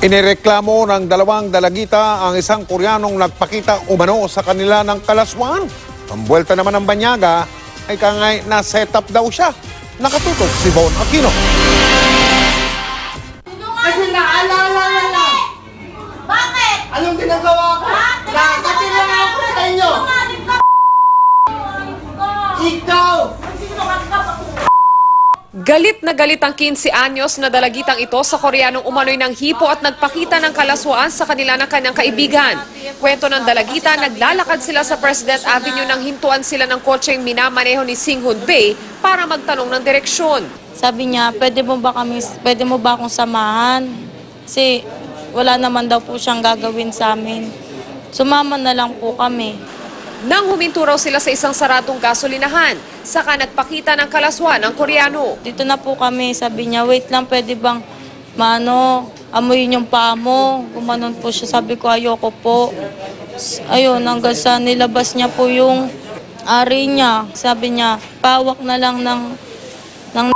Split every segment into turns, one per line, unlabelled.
Inireklamo ng dalawang dalagita ang isang Koreanong nagpakita umano sa kanila ng kalaswaan. Ang buwelta naman ng banyaga ay kangay na set up daw siya. Nakatutok si Von Aquino.
Kasi naalala na lang.
Bakit?
Anong ginagawa ko? Nakatin lang ako sa inyo. Ikaw!
Galit na galit ang 15 anyos na dalagitang ito sa Koreanong umano'y ng hipo at nagpakita ng kalaswaan sa kanila ng kanyang kaibigan. Kwento ng dalagita, naglalakad sila sa President Avenue nang hintuan sila ng kotseng minamaneho ni Singhun Bae para magtanong ng direksyon.
Sabi niya, pwede mo ba akong samahan? Kasi wala naman daw po siyang gagawin sa amin. Sumama na lang po kami.
Nang huminto raw sila sa isang saradong gasolinahan, saka nagpakita ng kalaswaan ng Koreano.
Dito na po kami, sabi niya, wait lang, pwede bang amuyin yung paa mo? Gumanon po siya, sabi ko, ayoko po. Ayun, hanggang sa nilabas niya po yung ari niya. Sabi niya, pawak na lang ng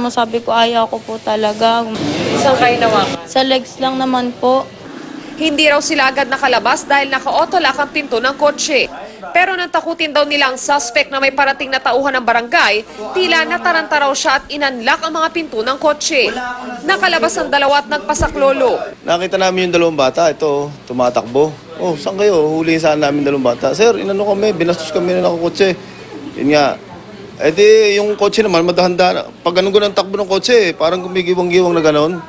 mo. Sabi ko, ayaw ko po talaga.
Isang kayo nawakan?
Sa legs lang naman po.
Hindi raw sila agad nakalabas dahil naka-autolock ang pinto ng kotse. Pero nang takutin daw nila ang suspect na may parating na tauhan ng barangay, tila nataranta raw siya at inunlock ang mga pinto ng kotse. Nakalabas ang dalawa at nagpasaklolo.
Nakita namin yung dalawang bata, ito, tumatakbo. Oh, saan kayo? Huliin saan namin dalawang bata. Sir, inano kami, binastos kami na nakakotse. Yun nga. Eh di, yung kotse naman, madahanda. Pag ganun ang takbo ng kotse, parang gumigiwang-giwang na ganon.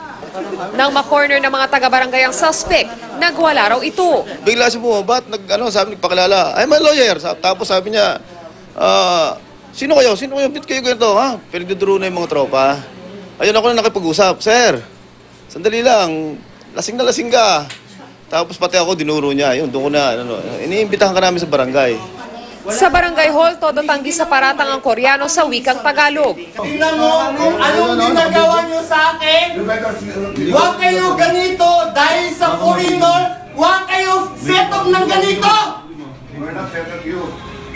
Nang ma-corner ng mga taga-barangay ang suspect, nagwala raw ito.
Bigla siya bumabat, sabi, nagpakilala. I'm a lawyer. Tapos sabi niya, sino kayo? Sino kayo? Bit kayo ganito, ha? Pinagduduro na yung mga tropa. Ayun ako na nakipag-usap. Sir, sandali lang. Lasing na lasing ka. Tapos pati ako, dinuro niya. Yun, doon ko na, iniimbitahan ka namin sa barangay.
Sa barangay hall, todo tanggi sa paratang ang Koreano sa wikang Tagalog.
Tingnan mo kung anong ginagawa niyo sa akin. Huwag kayo ganito dahil sa foreigner. Huwag kayo set up ng ganito.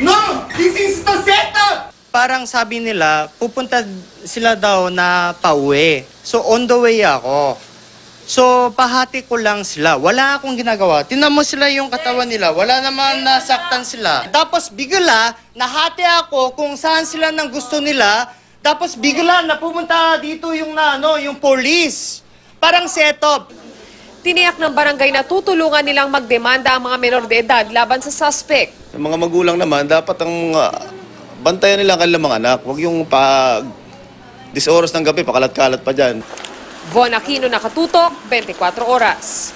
No, this is the setup.
Parang sabi nila, pupunta sila daw na pauwi. So on the way ako. So pahati ko lang sila. Wala akong ginagawa. Tingnan mo sila yung katawan nila. Wala naman nasaktan sila. Tapos bigla, nahati ako kung saan sila nang gusto nila. Tapos bigla, napumunta dito yung yung police. Parang setup.
Tiniyak ng barangay na tutulungan nilang magdemanda ang mga menor de edad laban sa suspect.
Yung mga magulang naman, dapat ang bantayan nila ang kanilang mga anak. Huwag yung pag 10 oras ng gabi, pakalat-kalat pa dyan.
Von Aquino, Nakatutok, 24 Oras.